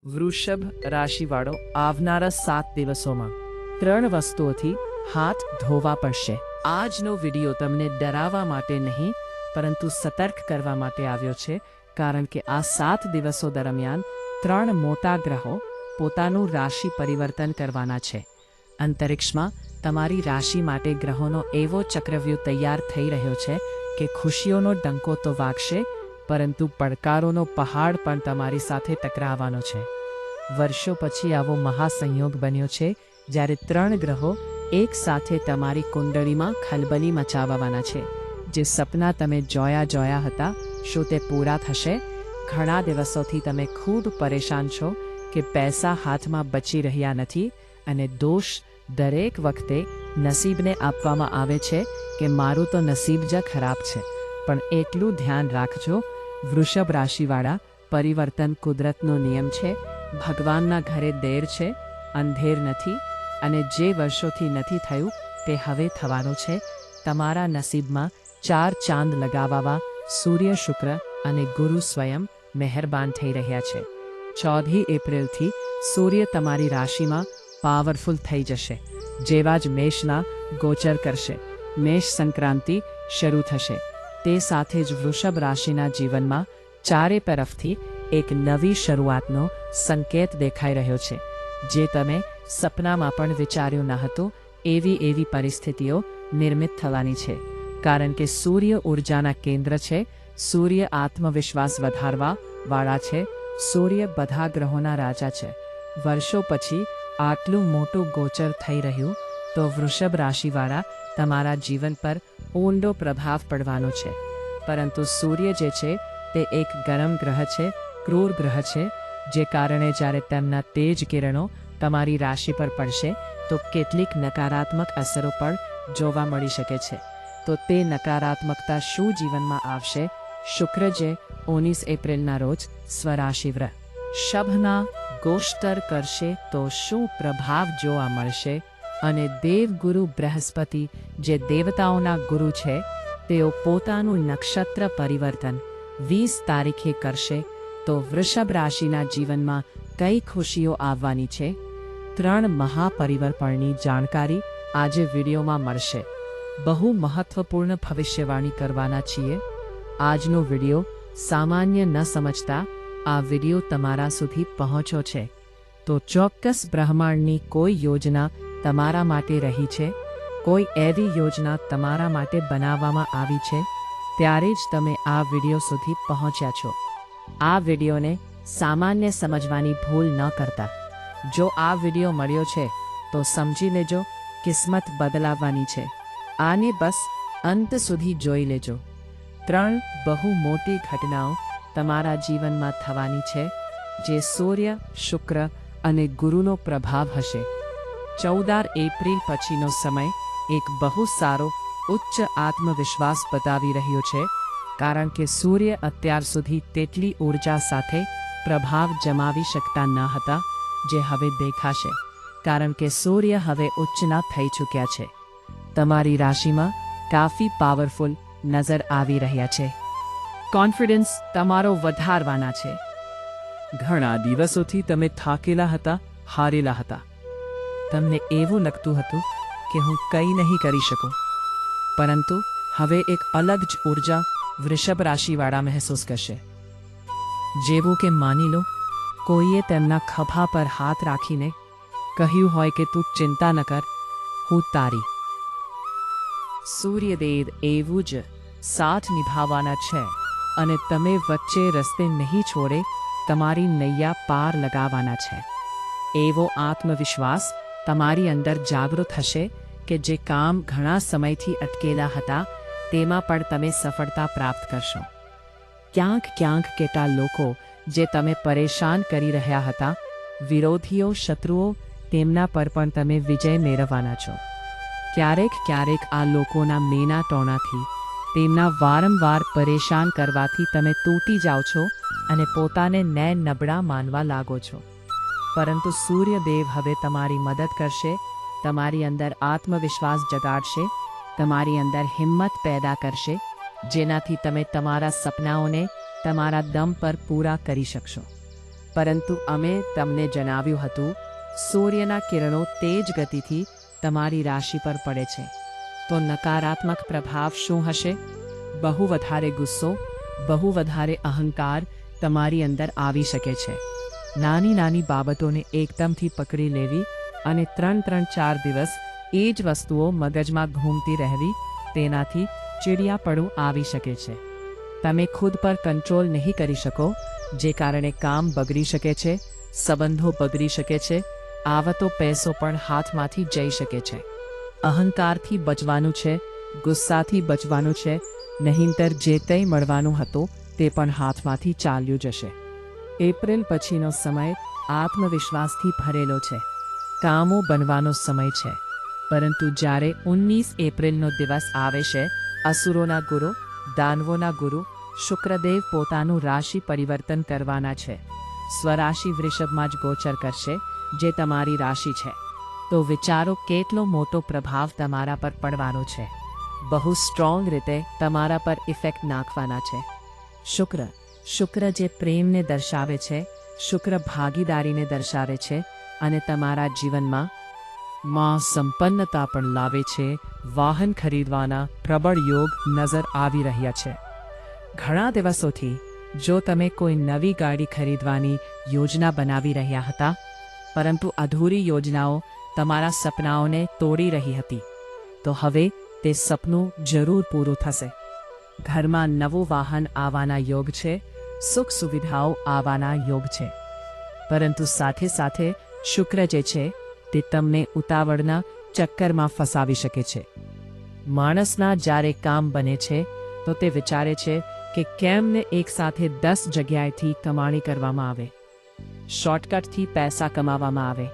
વૃષભ રાશિવાળો આવનારા 7 દિવસોમાં 3 વસ્તુઓથી હાથ ધોવા પડશે. આજનો વિડિયો તમને ડરાવવા માટે નહીં પરંતુ સતર્ક કરવા માટે આવ્યો છે, કારણ કે આ 7 દિવસો દરમિયાન 3 મોટા ગ્રહો પોતાનું રાશિ પરિવર્તન કરવાના છે. અંતરિક્ષમાં તમારી રાશિ માટે ગ્રહોનો એવો ચક્રવ્યૂહ તૈયાર થઈ રહ્યો છે કે ખુશીઓનો ડંકો તો વાગશે, પરંતુ પડકારોનો પહાડ પણ તમારી સાથે ટકરાવવાનો છે. વર્ષો પછી આવો મહાસંયોગ બન્યો છે જ્યારે 3 ગ્રહો એક સાથે તમારી કુંડળીમાં ખલબલી મચાવવાના છે. જે સપના તમે જોયા હતા, શું તે પૂરા થશે? ઘણા દિવસોથી તમે ખૂબ પરેશાન છો કે પૈસા હાથમાં બચી રહ્યા નથી, અને દોષ દરેક વખતે નસીબને આપવામાં આવે છે કે મારું તો નસીબ જ ખરાબ છે. પણ એટલું ધ્યાન રાખજો, વૃષભ રાશિવાળા, પરિવર્તન કુદરતનો નિયમ છે. ભગવાનના ઘરે દેર છે, અંધેર નથી, અને જે વર્ષોથી નથી થયું તે હવે થવાનું છે. તમારા નસીબમાં 4 ચાંદ લગાવવા સૂર્ય, શુક્ર અને ગુરુ સ્વયં મહેરબાન થઈ રહ્યા છે. 14 એપ્રિલથી સૂર્ય તમારી રાશિમાં પાવરફુલ થઈ જશે. જેવા જ મેષના ગોચર કરશે, મેષ સંક્રાંતિ શરૂ થશે. તે સાથે જ વૃષભ રાશિના જીવનમાં ચારે તરફથી એક નવી શરૂઆતનો સંકેત દેખાઈ રહ્યો છે. જે તમે સપનામાં પણ વિચાર્યું ન હતું, એવી પરિસ્થિતિઓ નિર્મિત થવાની છે. કારણ કે સૂર્ય ઊર્જાના કેન્દ્ર છે, સૂર્ય આત્મવિશ્વાસ વધારવા વાળા છે, સૂર્ય બધા ગ્રહોના રાજા છે. વર્ષો પછી આટલું મોટું ગોચર થઈ રહ્યું તો વૃષભ રાશિવાળા, તમારા જીવન પર ઊંડો પ્રભાવ પડવાનો છે. પરંતુ સૂર્ય જે છે તે એક ગરમ ગ્રહ છે, ક્રૂર ગ્રહ છે, જે કારણે જ્યારે તેમના તેજ કિરણો તમારી રાશિ પર પડશે તો કેટલીક નકારાત્મક અસરો પણ જોવા મળી શકે છે. તો તે નકારાત્મકતા શું જીવનમાં આવશે? શુક્ર જે 19 એપ્રિલના રોજ સ્વરાશિ વૃષભના ગોચર કરશે તો શું પ્રભાવ જોવા મળશે? અને દેવગુરુ બૃહસ્પતિ, જે દેવતાઓના ગુરુ છે, તેઓ પોતાનું નક્ષત્ર પરિવર્તન 20 તારીખે કરશે. તો વૃષભ રાશિના જીવનમાં કઈ ખુશીઓ આવવાની છે? 3 મહાપરિવર્તનની જાણકારી આજે વિડીયોમાં મળશે. બહુ મહત્વપૂર્ણ ભવિષ્યવાણી કરવાના છીએ. આજનો વિડીયો સામાન્ય ન સમજતા આ વિડીયો તમારા સુધી પહોંચ્યો છે તો ચોક્કસ બ્રહ્માંડની કોઈ યોજના તમારા માટે રહી છે, કોઈ એવી યોજના તમારા માટે બનાવવામાં આવી છે, ત્યારે જ તમે આ વિડીયો સુધી પહોંચ્યા છો. આ વિડીયોને સામાન્ય સમજવાની ભૂલ ન કરતા. જો આ વિડીયો મળ્યો છે તો સમજી લેજો, કિસ્મત બદલાવવાની છે. આને બસ અંત સુધી જોઈ લેજો. 3 બહુ મોટી ઘટનાઓ તમારા જીવનમાં થવાની છે, જે સૂર્ય, શુક્ર અને ગુરુનો પ્રભાવ હશે. 14 એપ્રિલ પછીનો સમય એક બહુ સારો ઉચ્ચ આત્મવિશ્વાસ બતાવી રહ્યો છે, કારણ કે સૂર્ય અત્યાર સુધી તેટલી ઊર્જા સાથે પ્રભાવ જમાવી શકતા ન હતા, જે હવે દેખાશે. કારણ કે સૂર્ય હવે ઉચ્ચના થઈ ચૂક્યા છે. તમારી રાશિમાં કાફી પાવરફુલ નજર આવી રહ્યા છે. કોન્ફિડન્સ તમારો વધારવાના છે. ઘણા દિવસોથી તમે થાકેલા હતા, હારેલા હતા. તમને એવું લાગતું હતું કે હું કંઈ નહીં કરી શકું. પરંતુ હવે એક અલગ જ ઊર્જા વૃષભ રાશિવાળા મહેસૂસ કરશે. જેવું કે માની લો, કોઈએ તેમના ખભા પર હાથ રાખીને કહ્યું હોય કે તું ચિંતા ન કર, હું તારી. સૂર્યદેવ એવું જ સાથ નિભાવવાના છે, અને તમે વચ્ચે રસ્તે નહીં છોડે, તમારી નૈયા પાર લગાવવાના છે. એવો આત્મવિશ્વાસ તમારી અંદર જાગૃત થશે કે જે કામ ઘણા સમયથી અટકેલા હતા તેમાં પણ તમે સફળતા પ્રાપ્ત કરશો. ક્યાંક કેટલા લોકો જે તમે પરેશાન કરી રહ્યા હતા, વિરોધીઓ, શત્રુઓ, તેમના પર પણ તમે વિજય મેળવવાના છો. ક્યારેક આ લોકોના મેના ટોણાથી, તેમના વારંવાર પરેશાન કરવાથી તમે તૂટી જાઓ છો અને પોતાને નબળા માનવા લાગો છો. પરંતુ સૂર્યદેવ હવે તમારી મદદ કરશે, તમારી અંદર આત્મવિશ્વાસ જગાડશે, તમારી અંદર હિંમત પેદા કરશે, જેનાથી તમે તમારા સપનાઓને તમારા દમ પર પૂરા કરી શકશો. પરંતુ અમે તમને જણાવ્યું હતું, સૂર્યના કિરણો તેજ ગતિથી તમારી રાશિ પર પડે છે. તો નકારાત્મક પ્રભાવ શું હશે? બહુ વધારે ગુસ્સો, બહુ વધારે અહંકાર તમારી અંદર આવી શકે છે. નાની નાની બાબતોને એકદમથી પકડી લેવી અને 3-4 દિવસ એ જ વસ્તુઓ મગજમાં ઘૂમતી રહેવી, તેનાથી ચીડિયાપણું આવી શકે છે. તમે ખુદ પર કંટ્રોલ નહીં કરી શકો, જે કારણે કામ બગડી શકે છે, સંબંધો બગડી શકે છે, આવતો પૈસો પણ હાથમાંથી જઈ શકે છે. અહંકારથી બચવાનું છે, ગુસ્સાથી બચવાનું છે, નહીંતર જે કંઈ મળવાનું હતું તે પણ હાથમાંથી ચાલ્યું જશે. એપ્રિલ પછીનો સમય આત્મવિશ્વાસથી ભરેલો છે. કામો બનવાનો સમય છે. પરંતુ જ્યારે 19 એપ્રિલનો દિવસ આવે છે, અસુરોના ગુરુ, દાનવોના ગુરુ શુક્રદેવ પોતાનું રાશિ પરિવર્તન કરવાના છે. સ્વરાશિ વૃષભમાં જ ગોચર કરશે, જે તમારી રાશિ છે. તો વિચારો કેટલો મોટો પ્રભાવ તમારા પર પડવાનો છે. બહુ સ્ટ્રોંગ રીતે તમારા પર ઇફેક્ટ નાખવાના છે. શુક્ર જે પ્રેમને દર્શાવે છે, શુક્ર ભાગીદારીને દર્શાવે છે અને તમારા જીવનમાં સંપન્નતા પણ લાવે છે. વાહન ખરીદવાના પ્રબળ યોગ નજર આવી રહ્યા છે. ઘણા દિવસોથી જો તમે કોઈ નવી ગાડી ખરીદવાની યોજના બનાવી રહ્યા હતા, પરંતુ અધૂરી યોજનાઓ તમારા સપનાઓને તોડી રહી હતી, તો હવે તે સપનું જરૂર પૂરું થશે. ઘરમાં નવું વાહન આવવાના યોગ છે, સુખ સુવિધાઓ આવવાના યોગ છે. પરંતુ સાથે સાથે શુક્ર જે છે તે તમને ઉતાવળના ચક્કરમાં ફસાવી શકે છે. માણસના જ્યારે કામ બને છે તો તે વિચારે છે કે કેમને એકસાથે 10 જગ્યાએથી કમાણી કરવામાં આવે, શોર્ટકટથી પૈસા કમાવામાં આવે.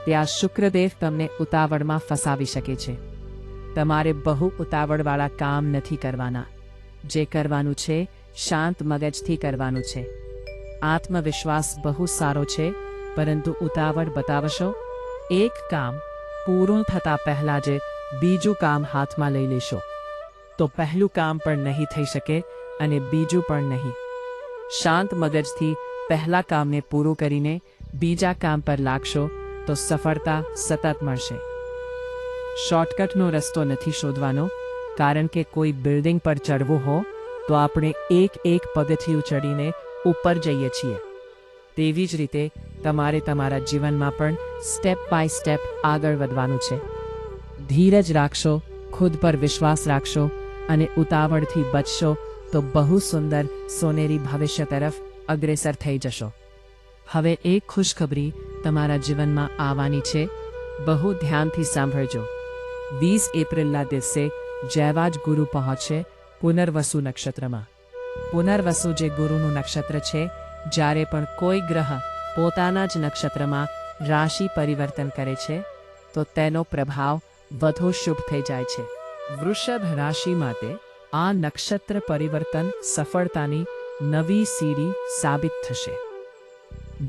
ત્યાં શુક્રદેવ તમને ઉતાવળમાં ફસાવી શકે છે. તમારે બહુ ઉતાવળવાળા કામ નથી કરવાના. જે કરવાનું છે શાંત મગજથી કરવાનું છે. આત્મવિશ્વાસ બહુ સારો છે, પરંતુ ઉતાવળ બતાવશો, એક કામ પૂરું થતાં પહેલાં જ બીજું કામ હાથમાં લઈ લેશો, તો પહેલું કામ પણ નહીં થઈ શકે અને બીજું પણ નહીં. શાંત મગજથી પહેલા કામને પૂરું કરીને બીજા કામ પર લાગશો તો સફળતા સતત મળશે. શોર્ટકટનો રસ્તો નથી શોધવાનો, કારણ કે કોઈ બિલ્ડિંગ પર ચડવું હો તો આપણે એક પગથિયું ચડીને ઉપર જઈએ છીએ. તેવી જ રીતે તમારે તમારા જીવનમાં પણ સ્ટેપ બાય સ્ટેપ આગળ વધવાનું છે. ધીરજ રાખશો, ખુદ પર વિશ્વાસ રાખશો અને ઉતાવળથી બચશો તો બહુ સુંદર સોનેરી ભવિષ્ય તરફ અગ્રેસર થઈ જશો. હવે એક ખુશખબરી તમારા જીવનમાં આવવાની છે. બહુ ધ્યાનથી સાંભળજો. 20 એપ્રિલના દિવસે જેવા જ ગુરુ પહોંચે પુનર્વસુ નક્ષત્રમાં. પુનર્વસુ જે ગુરુનું નક્ષત્ર છે, જ્યારે પણ કોઈ ગ્રહ પોતાના જ નક્ષત્રમાં રાશિ પરિવર્તન કરે છે તો તેનો પ્રભાવ વધુ શુભ થઈ જાય છે. વૃષભ રાશિ માટે આ નક્ષત્ર પરિવર્તન સફળતાની નવી સીડી સાબિત થશે.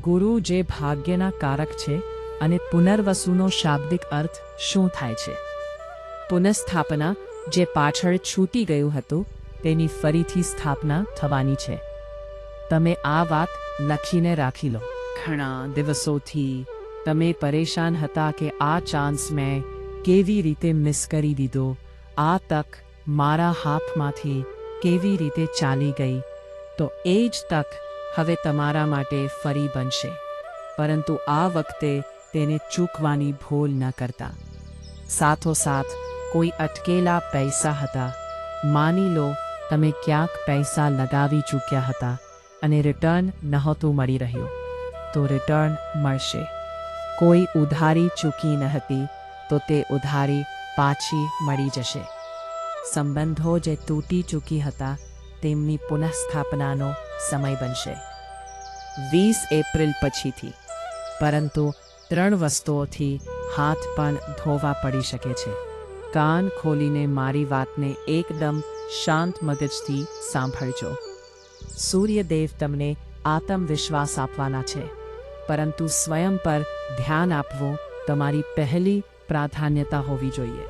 ગુરુ જે ભાગ્યના કારક છે અને પુનર્વસુનો શાબ્દિક અર્થ શું થાય છે? પુનઃસ્થાપના, જે પાછળ છૂટી ગયું હતું તેની ફરીથી સ્થાપના થવાની છે. તમે આ વાત લખીને રાખી લો. ઘણા દિવસોથી તમે પરેશાન હતા કે આ ચાન્સ મેં કેવી રીતે મિસ કરી દીધો, આ તક મારા હાથમાંથી કેવી રીતે ચાલી ગઈ. તો એ જ તક હવે તમારા માટે ફરી બનશે, પરંતુ આ વખતે તેને ચૂકવાની ભૂલ ન કરતા. સાથોસાથ કોઈ અટકેલા પૈસા હતા, માની લો તમે ક્યાંક પૈસા લગાવી ચૂક્યા હતા અને રિટર્ન નહોતું મળી રહ્યું, તો રિટર્ન મળશે. કોઈ ઉધારી ચૂકી ન હતી તો તે ઉધારી પાછી મળી જશે. સંબંધો જે તૂટી ચૂકી હતા તેમની પુનઃસ્થાપનાનો સમય બનશે 20 એપ્રિલ પછીથી. પરંતુ 3 વસ્તુઓથી હાથ પણ ધોવા પડી શકે છે. કાન ખોલીને મારી વાતને એકદમ શાંત મગજથી સાંભળજો. સૂર્યદેવ તમને આત્મવિશ્વાસ આપવાના છે, પરંતુ સ્વયં પર ધ્યાન આપવું તમારી પહેલી પ્રાધાન્યતા હોવી જોઈએ.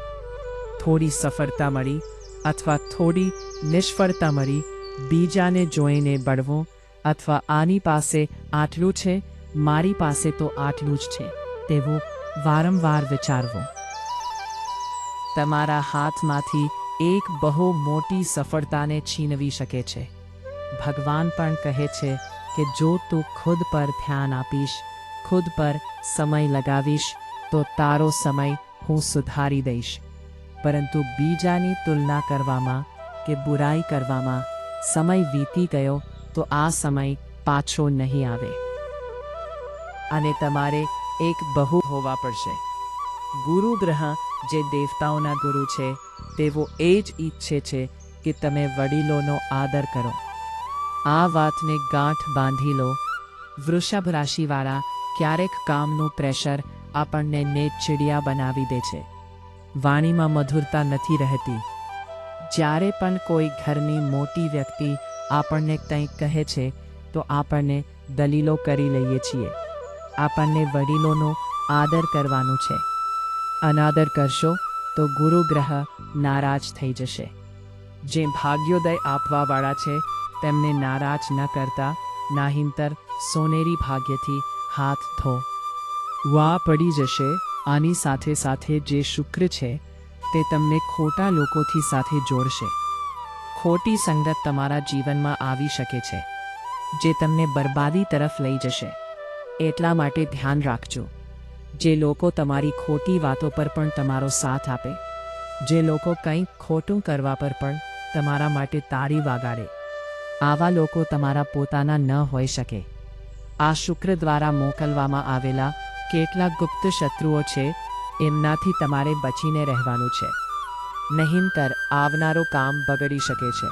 થોડી સફળતા મળી અથવા થોડી નિષ્ફળતા મળી બીજાને જોઈને બળવું અથવા આની પાસે આટલું છે, મારી પાસે તો આટલું જ છે તેવું વારંવાર વિચારવું તમારા હાથમાંથી એક બહુ મોટી સફળતાને છીનવી શકે છે. ભગવાન પણ કહે છે કે જો તું ખુદ પર ધ્યાન આપીશ, ખુદ પર સમય લગાવીશ તો તારો સમય હું સુધારી દઈશ. પરંતુ બીજાની તુલના કરવામાં કે બુરાઈ કરવામાં સમય વીતી ગયો તો આ સમય પાછો નહીં આવે અને તમારે એક બહુ હોવા પડશે. ગુરુ ગ્રહ જે દેવતાઓના ગુરુ છે તેઓ એ જ ઈચ્છે છે કે તમે વડીલોનો આદર કરો. આ વાતને ગાંઠ બાંધી લો. વૃષભ રાશિવાળા, ક્યારેક કામનું પ્રેશર આપણને નેચીડિયા બનાવી દે છે. વાણીમાં મધુરતા નથી રહેતી. જ્યારે પણ કોઈ ઘરની મોટી વ્યક્તિ આપણને કંઈક કહે છે તો આપણને દલીલો કરી લઈએ છીએ. આપણને વડીલોનો આદર કરવાનું છે. અનાદર કરશો તો ગુરુ ગ્રહ નારાજ થઈ જશે. જે ભાગ્યોદય આપવાવાળા છે તેમને નારાજ ન કરતા, નાહિંતર સોનેરી ભાગ્યથી હાથ ધો. વા પડી જશે. આની સાથે સાથે જે શુક્ર છે તે તમને ખોટા લોકોથી સાથે જોડશે. ખોટી સંગત તમારા જીવનમાં આવી શકે છે જે તમને બરબાદી તરફ લઈ જશે. એટલા માટે ધ્યાન રાખજો. જે લોકો તમારી ખોટી વાતો પર પણ તમારો સાથ આપે, જે લોકો કંઈક ખોટું કરવા પર પણ તમારા માટે તાળી વગાડે, આવા લોકો તમારા પોતાના ન હોઈ શકે. આ શુક્ર દ્વારા મોકલવામાં આવેલા કેટલાક ગુપ્ત શત્રુઓ છે, એમનાથી તમારે બચીને રહેવાનું છે. નહીંતર આવનારું કામ બગડી શકે છે.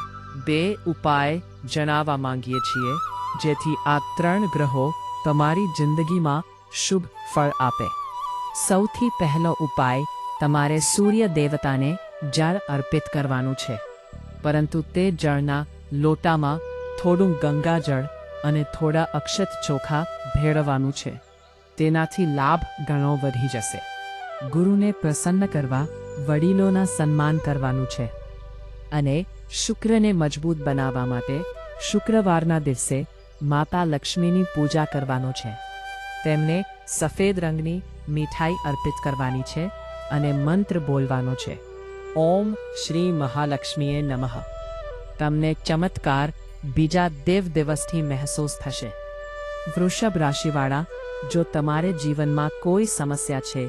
2 ઉપાય જણાવવા માંગીએ છીએ જેથી આ 3 ગ્રહો તમારી જિંદગીમાં શુભ ફળ આપે. સૌથી પહેલો ઉપાય, તમારે સૂર્ય દેવતાને જળ અર્પિત કરવાનું છે. પરંતુ તે જળના લોટામાં થોડું ગંગાજળ અને થોડા અક્ષત ચોખા ભેળવવાનું છે. તેનાથી લાભ ઘણો વધી જશે. ગુરુને પ્રસન્ન કરવા વડીલોના સન્માન કરવાનું છે અને શુક્રને મજબૂત બનાવવા માટે શુક્રવારના દિવસે માતા લક્ષ્મીની પૂજા કરવાનો છે. તેમને સફેદ રંગની મીઠાઈ અર્પિત કરવાની છે અને મંત્ર બોલવાનો છે. ઓમ શ્રી મહાલક્ષ્મીએ નમઃ. તમને ચમત્કાર બીજા દિવસથી મહેસૂસ થશે. વૃષભ રાશિવાળા, જો તમારે જીવનમાં કોઈ સમસ્યા છે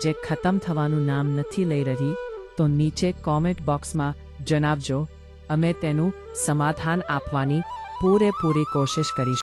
જે ખતમ થવાનું નામ નથી લઈ રહી તો નીચે કોમેન્ટ બોક્સમાં જણાવજો. અમે તેનું સમાધાન આપવાની પૂરેપૂરી કોશિશ કરીશું.